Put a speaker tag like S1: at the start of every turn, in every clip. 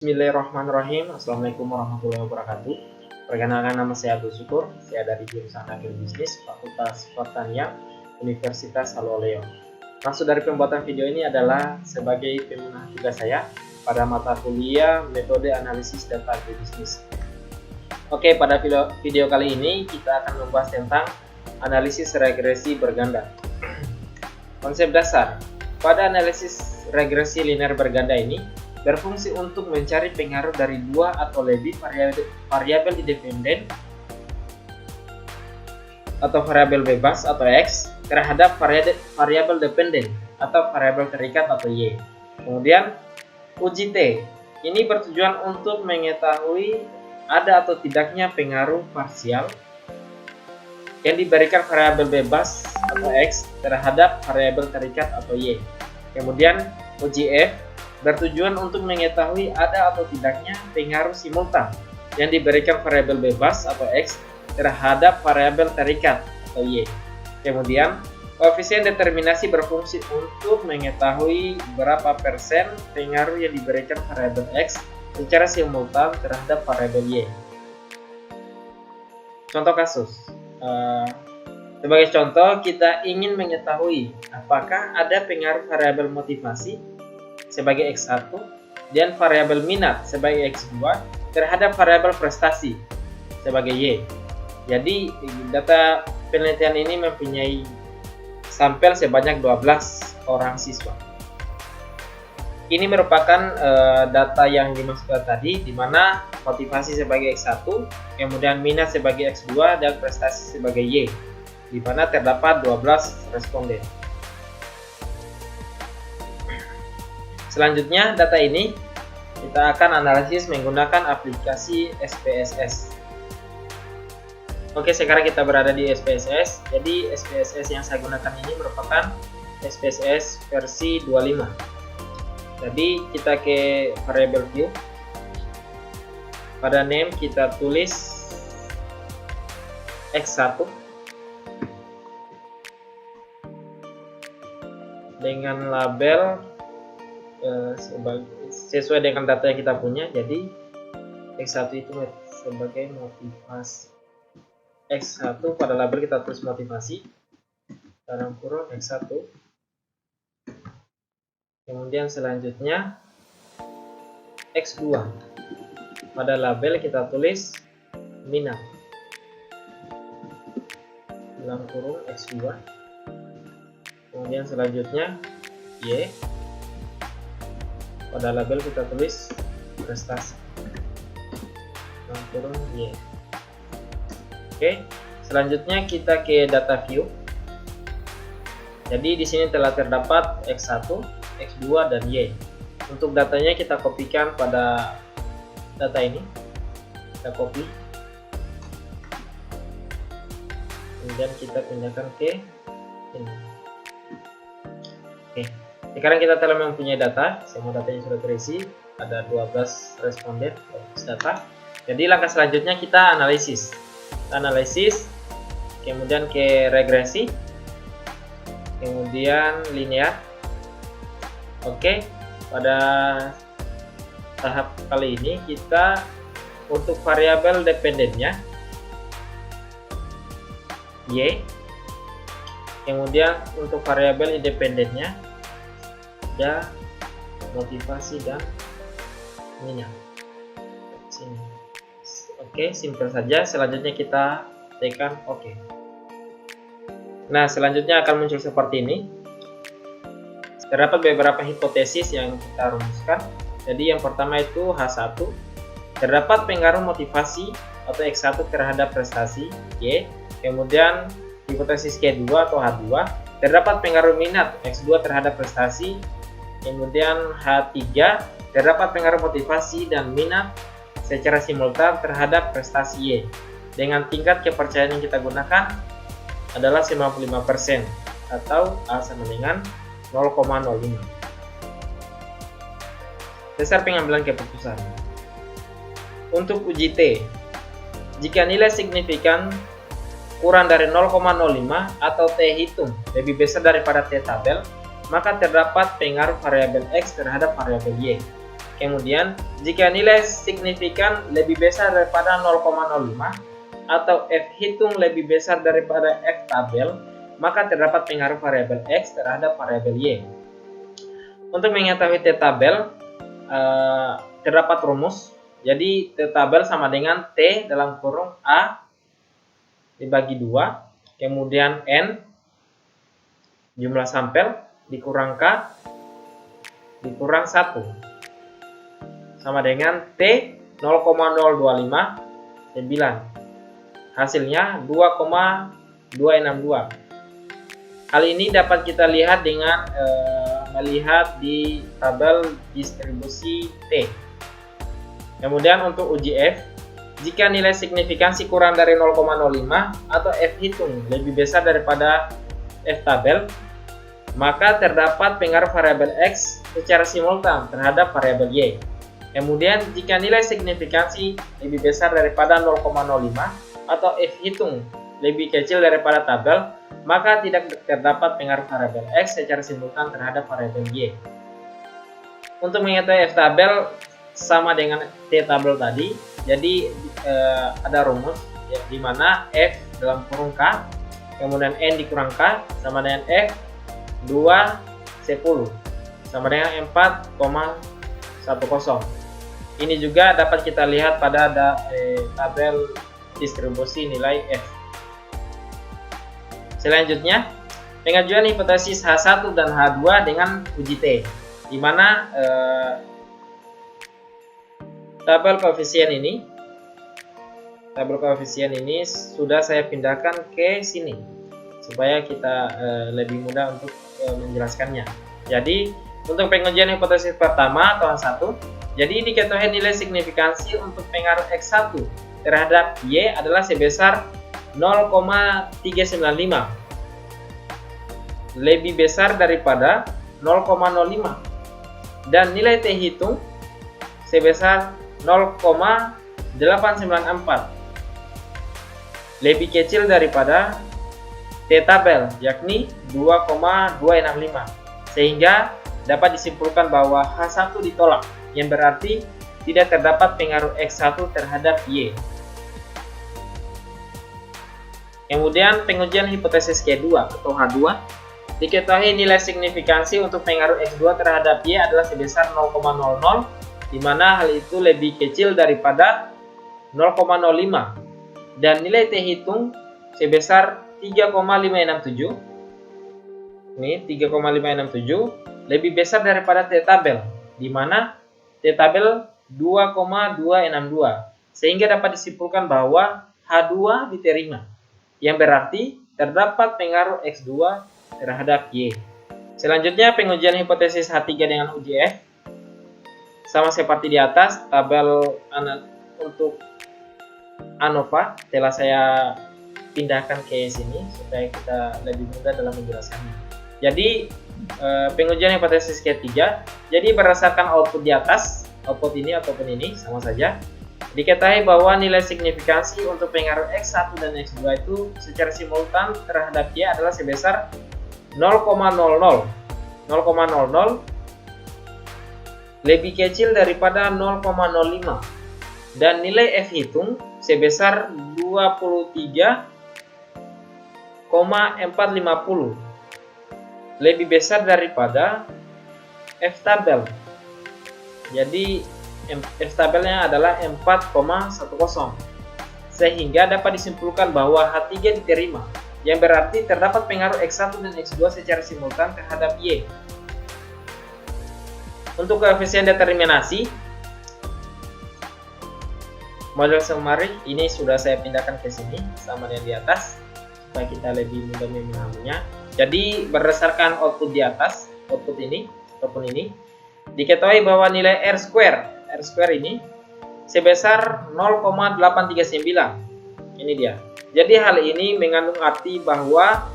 S1: Bismillahirrahmanirrahim. Assalamualaikum warahmatullahi wabarakatuh. Perkenalkan, nama saya Abdul Syukur. Saya dari jurusan Agribisnis Fakultas Pertanian Universitas Haloleo. Maksud dari pembuatan video ini adalah sebagai pemenuhan tugas saya pada mata kuliah metode analisis data agribisnis. Oke, pada video kali ini kita akan membahas tentang analisis regresi berganda. Konsep dasar pada analisis regresi linear berganda ini berfungsi untuk mencari pengaruh dari dua atau lebih variabel independen atau variabel bebas atau X terhadap variabel dependen atau variabel terikat atau Y. Kemudian uji T ini bertujuan untuk mengetahui ada atau tidaknya pengaruh parsial yang diberikan variabel bebas atau X terhadap variabel terikat atau Y. Kemudian uji F bertujuan untuk mengetahui ada atau tidaknya pengaruh simultan yang diberikan variabel bebas atau X terhadap variabel terikat atau Y. Kemudian koefisien determinasi berfungsi untuk mengetahui berapa persen pengaruh yang diberikan variabel X secara simultan terhadap variabel Y. Contoh kasus. Sebagai contoh, kita ingin mengetahui apakah ada pengaruh variabel motivasi sebagai X1 dan variabel minat sebagai X2 terhadap variabel prestasi sebagai Y. Jadi data penelitian ini mempunyai sampel sebanyak 12 orang siswa. Ini merupakan data yang dimaksudkan tadi, di mana motivasi sebagai X1, kemudian minat sebagai X2 dan prestasi sebagai Y, di mana terdapat 12 responden. Selanjutnya, data ini kita akan analisis menggunakan aplikasi SPSS. Oke, sekarang kita berada di SPSS. Jadi SPSS yang saya gunakan ini merupakan SPSS versi 25. Jadi kita ke variable view. Pada name kita tulis X1 dengan label sesuai dengan data yang kita punya. Jadi X1 itu sebagai motivasi. X1 pada label kita tulis motivasi dalam kurung X1. Kemudian selanjutnya X2 pada label kita tulis minat dalam kurung X2. Kemudian selanjutnya Y pada label kita tulis prestasi dalam kurung Y. Oke, selanjutnya kita ke data view. Jadi di sini telah terdapat X1, X2 dan Y. Untuk datanya kita kopikan pada data ini. Kita copy. Kemudian kita pindahkan ke ini. Oke. Sekarang kita telah mempunyai data, semua datanya sudah terisi, ada 12 responden data. Jadi langkah selanjutnya kita analisis. Kemudian ke regresi, kemudian linear. Oke, pada tahap kali ini kita untuk variabel dependennya Y, kemudian untuk variabel independennya ada motivasi dan minat. Sini. Oke, simpel saja. Selanjutnya kita tekan OK. Nah, selanjutnya akan muncul seperti ini. Terdapat beberapa hipotesis yang kita rumuskan. Jadi yang pertama itu H1, terdapat pengaruh motivasi atau X1 terhadap prestasi Y. Kemudian hipotesis kedua atau H2, terdapat pengaruh minat X2 terhadap prestasi. Kemudian H3, terdapat pengaruh motivasi dan minat secara simultan terhadap prestasi Y. Dengan tingkat kepercayaan yang kita gunakan adalah 55% atau A sama dengan 0,05. Dasar pengambilan keputusan. Untuk uji T, jika nilai signifikan kurang dari 0,05 atau T hitung lebih besar daripada T tabel, maka terdapat pengaruh variabel X terhadap variabel Y. Kemudian, jika nilai signifikan lebih besar daripada 0,05 atau F hitung lebih besar daripada F tabel, maka terdapat pengaruh variabel X terhadap variabel Y. Untuk mengetahui T tabel, terdapat rumus. Jadi, T tabel sama dengan T dalam kurung A dibagi 2, kemudian N, jumlah sampel, dikurang K, dikurang 1. Sama dengan T 0,0259. Hasilnya 2,262. Hal ini dapat kita lihat dengan melihat di tabel distribusi T. Kemudian untuk uji F, jika nilai signifikansi kurang dari 0,05 atau F hitung lebih besar daripada F tabel, maka terdapat pengaruh variabel X secara simultan terhadap variabel Y. Kemudian, jika nilai signifikansi lebih besar daripada 0,05 atau F hitung lebih kecil daripada tabel, maka tidak terdapat pengaruh variabel X secara simultan terhadap variabel Y. Untuk mengetahui F tabel sama dengan T tabel tadi, jadi ada rumus ya, di mana F dalam kurung K, kemudian N dikurang K sama dengan F 2/10 sama dengan 4,10. Ini juga dapat kita lihat pada tabel distribusi nilai F. Selanjutnya, pengajuan hipotesis H1 dan H2 dengan uji T, di mana tabel koefisien ini sudah saya pindahkan ke sini supaya kita lebih mudah untuk menjelaskannya. Jadi, untuk pengujian hipotesis pertama atau H1, jadi diketahui nilai signifikansi untuk pengaruh X1 terhadap Y adalah sebesar 0,395, lebih besar daripada 0,05, dan nilai T hitung sebesar 0,894, lebih kecil daripada T tabel, yakni 2,265, sehingga dapat disimpulkan bahwa H1 ditolak, yang berarti tidak terdapat pengaruh X1 terhadap Y. Kemudian pengujian hipotesis kedua atau H2, diketahui nilai signifikansi untuk pengaruh X2 terhadap Y adalah sebesar 0,00, di mana hal itu lebih kecil daripada 0,05, dan nilai T hitung sebesar 3,567. Ini 3,567 lebih besar daripada T tabel, di mana T tabel 2,262, sehingga dapat disimpulkan bahwa H2 diterima, yang berarti terdapat pengaruh X2 terhadap Y. Selanjutnya pengujian hipotesis H3 dengan uji F. Sama seperti di atas, tabel untuk ANOVA telah saya pindahkan ke sini supaya kita lebih mudah dalam menjelaskannya. Jadi pengujian hipotesis ketiga, jadi berdasarkan output di atas, output ini ataupun ini sama saja, diketahui bahwa nilai signifikansi untuk pengaruh X1 dan X2 itu secara simultan terhadap Y adalah sebesar 0,00 lebih kecil daripada 0,05, dan nilai F hitung sebesar 23,450, lebih besar daripada F tabel. Jadi F tabelnya adalah 4,10, sehingga dapat disimpulkan bahwa H3 diterima, yang berarti terdapat pengaruh X1 dan X2 secara simultan terhadap Y. Untuk koefisien determinasi, model summary ini sudah saya pindahkan ke sini sama dengan di atas supaya kita lebih mudah memahaminya. Jadi berdasarkan output di atas, output ini ataupun ini, diketahui bahwa nilai R square ini sebesar 0,839. Ini dia. Jadi hal ini mengandung arti bahwa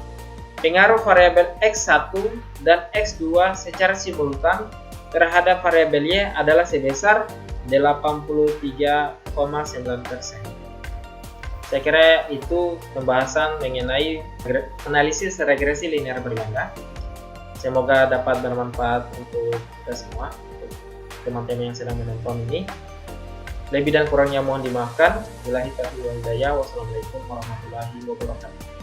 S1: pengaruh variabel X1 dan X2 secara simultan terhadap variabel Y adalah sebesar 83,9%. Saya kira itu pembahasan mengenai analisis regresi linear berganda. Semoga dapat bermanfaat untuk kita semua. teman-teman yang sedang menonton ini. Lebih dan kurangnya mohon dimaafkan. Wassalamualaikum warahmatullahi wabarakatuh.